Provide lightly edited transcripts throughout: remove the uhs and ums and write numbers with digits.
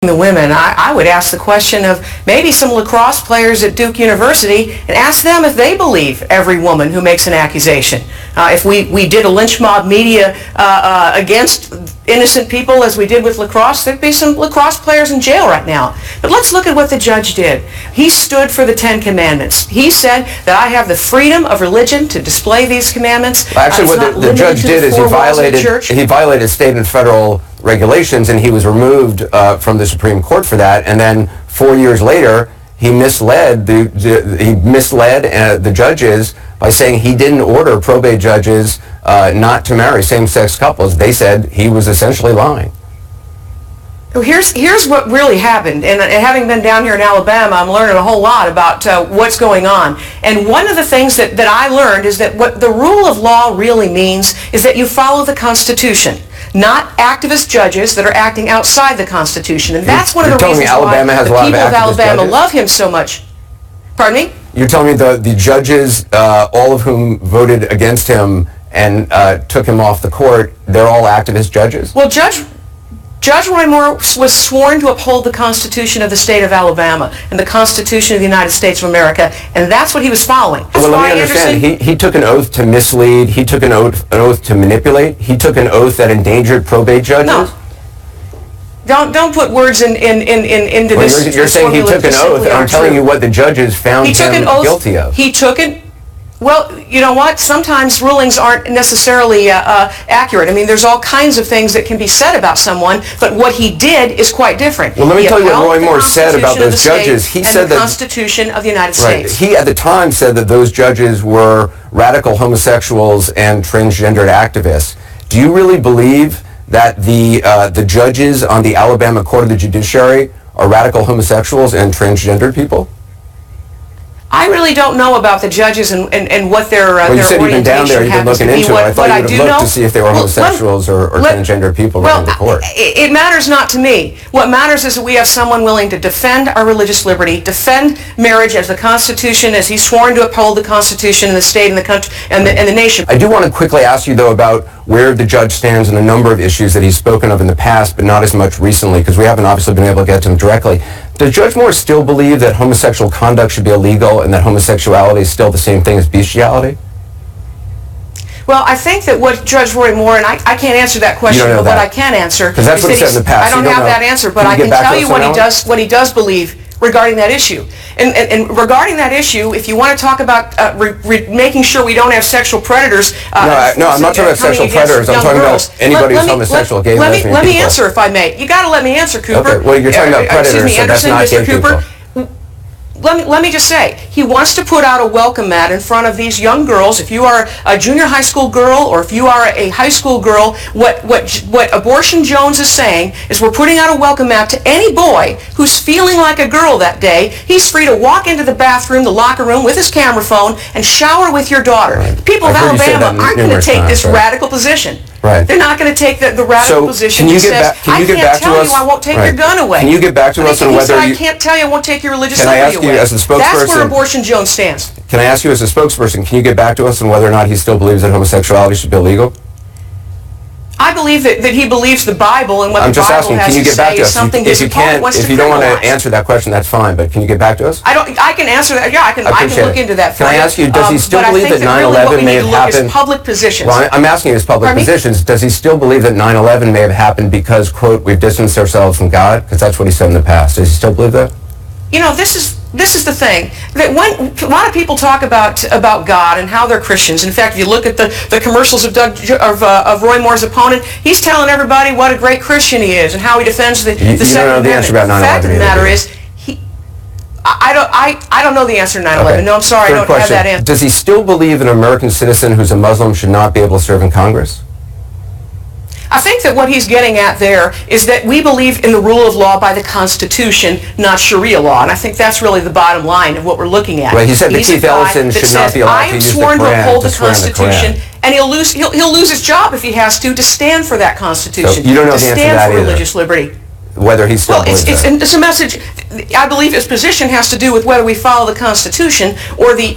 the women, I would ask the question of maybe some lacrosse players at Duke University and ask them if they believe every woman who makes an accusation. If we did a lynch mob media against innocent people as we did with lacrosse, there'd be some lacrosse players in jail right now. But let's look at what the judge did. He stood for the 10 Commandments. He said that I have the freedom of religion to display these commandments. Well, actually, what the judge did is he violated state and federal regulations, and he was removed from the Supreme Court for that. And then 4 years later, he misled the judges by saying he didn't order probate judges not to marry same-sex couples. They said he was essentially lying. Well, here's what really happened, and having been down here in Alabama, I'm learning a whole lot about what's going on. And one of the things that I learned is that what the rule of law really means is that you follow the Constitution, not activist judges that are acting outside the Constitution. And that's one of the reasons why the people of Alabama love him so much. Pardon me? You're telling me the judges, all of whom voted against him and took him off the court, they're all activist judges? Well, Judge Roy Moore was sworn to uphold the Constitution of the state of Alabama and the Constitution of the United States of America, and that's what he was following. Well, let me understand. He took an oath to mislead. He took an oath to manipulate. He took an oath that endangered probate judges. No. Don't put words into this. You're saying he took an oath, and I'm telling you what the judges found him guilty of. He took it. Well, you know what? Sometimes rulings aren't necessarily accurate. I mean, there's all kinds of things that can be said about someone, but what he did is quite different. Well, let me tell you what Roy Moore said about those judges. He said the Constitution of the United States. He, at the time, said that those judges were radical homosexuals and transgendered activists. Do you really believe that the judges on the Alabama Court of the Judiciary are radical homosexuals and transgendered people? I really don't know about the judges and what their well, you said you've been down there, you've been looking into it. I thought you would have looked to see if they were homosexuals or transgender people running the court. It matters not to me. What matters is that we have someone willing to defend our religious liberty, defend marriage as the Constitution, as he's sworn to uphold the Constitution in the state and the country and the nation. I do want to quickly ask you, though, about where the judge stands on a number of issues that he's spoken of in the past, but not as much recently, because we haven't obviously been able to get to him directly. Does Judge Moore still believe that homosexual conduct should be illegal and that homosexuality is still the same thing as bestiality? Well, I think that what Judge Roy Moore, and I can't answer that question, but what I can answer is that's what he said in the past. I don't have that answer, but I can tell you what he does believe regarding that issue. And regarding that issue, if you want to talk about making sure we don't have sexual predators... No, I'm not talking about sexual predators. I'm talking about anybody who's homosexual, gay, lesbian people. Let me answer, if I may. You got to let me answer, Cooper. Okay, well, you're talking about predators, so that's not gay people. Let me just say, he wants to put out a welcome mat in front of these young girls. If you are a junior high school girl or if you are a high school girl, what Abortion Jones is saying is we're putting out a welcome mat to any boy who's feeling like a girl that day. He's free to walk into the bathroom, the locker room with his camera phone and shower with your daughter. Right. The people of Alabama aren't going to take this radical position. Right. They're not going to take the radical position that says, I can't tell you I won't take your gun away. Can you get back to us on whether I can't tell you I won't take your religious liberty away. As a spokesperson, that's where Abortion Jones stands. Can I ask you as a spokesperson, can you get back to us on whether or not he still believes that homosexuality should be illegal? I believe that he believes the Bible and what the Bible has to say is something that the Pope wants to criminalize. If you don't want to answer that question, that's fine, but can you get back to us? I can answer that. Yeah, I can look into that for you. Can I ask you, does he still believe that 9/11 may have happened? Public positions. Well, I'm asking you his public positions. Does he still believe that 9/11 may have happened because, quote, we've distanced ourselves from God? Because that's what he said in the past. Does he still believe that? You know, this is the thing, that when a lot of people talk about God and how they're Christians. In fact, if you look at the commercials of Roy Moore's opponent, he's telling everybody what a great Christian he is and how he defends the Second Amendment. You don't know the answer about 9/11. The fact of the matter is, I don't know the answer to 9/11. Okay. No, I'm sorry, I don't have that answer. Does he still believe an American citizen who's a Muslim should not be able to serve in Congress? I think that what he's getting at there is that we believe in the rule of law by the Constitution, not Sharia law. And I think that's really the bottom line of what we're looking at. Right, he said that Keith Ellison should not be allowed to use the Quran to swear in the Quran. I am sworn to uphold the Constitution, and he'll lose his job if he has to stand for that Constitution, so you don't know the answer to that stand for either. Religious liberty. Whether he still believes that. It's a message. I believe his position has to do with whether we follow the Constitution or the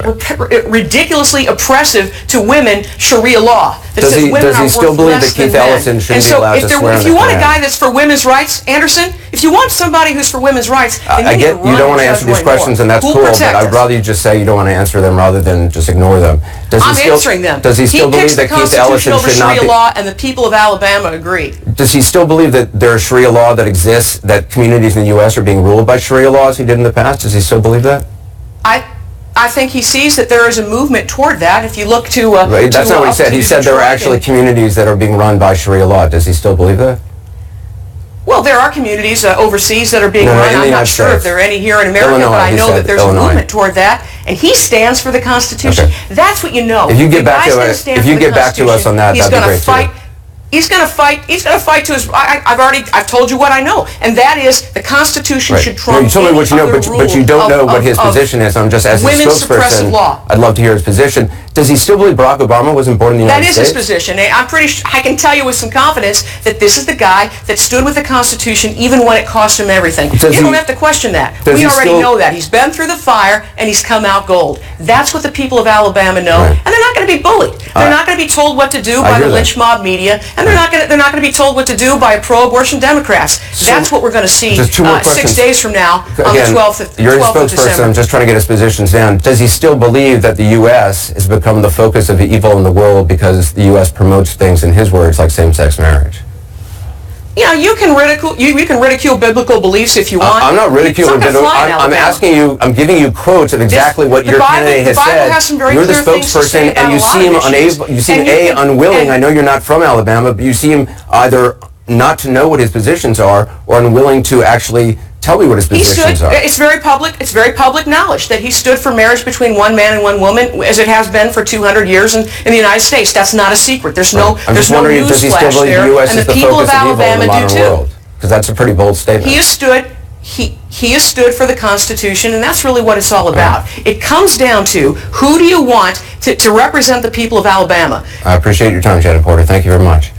ridiculously oppressive to women Sharia law. that says women does he are still worth believe less that Keith than men. Ellison shouldn't And be so allowed to swear in if the you want a Quran? guy that's for women's rights, Anderson, if you want somebody who's for women's rights, then I you get need to you don't want to run answer Judge these Roy questions, Moore. and that's Who'll cool, but protect I'd us? rather you just say you don't want to answer them rather than just ignore them. I'm answering them. Does he still believe picks that the Keith Ellison Constitution over should not Sharia be... law, and the people of Alabama agree. Does he still believe that there's Sharia law that exists, that communities in the U.S. are being ruled by Sharia law as he did in the past? Does he still believe that? I think he sees that there is a movement toward that. If you look to... Right, that's not what he said. He said there are actually communities that are being run by Sharia law. Does he still believe that? Well, there are communities overseas that are being run. I'm not sure if there are any here in America, but I know that there's a movement toward that, and he stands for the Constitution. Okay. That's what you know. If you get back to us on that, that'd be great too. He's going to fight to his... I've told you what I know, and that is the Constitution should trump you told me what you know, but you don't know what his position is. I'm just, as a spokesperson, I'd love to hear his position. Does he still believe Barack Obama wasn't born in the United States? That is his position. I'm pretty sure, I can tell you with some confidence that this is the guy that stood with the Constitution even when it cost him everything. You don't have to question that. We already know that. He's been through the fire and he's come out gold. That's what the people of Alabama know, and they're not going to be bullied. They're not going to be told what to do by the lynch mob media, and they're not going to be told what to do by pro-abortion Democrats. That's what we're going to see 6 days from now on the 12th of December. You're a spokesperson. I'm just trying to get his positions down. Does he still believe that the U.S. has become the focus of evil in the world because the U.S. promotes things, in his words, like same-sex marriage? Yeah, you can ridicule biblical beliefs if you want. I'm not ridiculing biblical. I'm asking you. I'm giving you quotes of exactly what your candidate has said. You're the spokesperson, and you seem unable. You seem unwilling. I know you're not from Alabama, but you seem either not to know what his positions are or unwilling to actually tell me what his positions are. It's very public knowledge that he stood for marriage between one man and one woman, as it has been for 200 years in the United States. That's not a secret. There's no newsflash there. And the people of Alabama do too. Because that's a pretty bold statement. He has stood for the Constitution, and that's really what it's all about. It comes down to who do you want to represent the people of Alabama. I appreciate your time, Janet Porter. Thank you very much.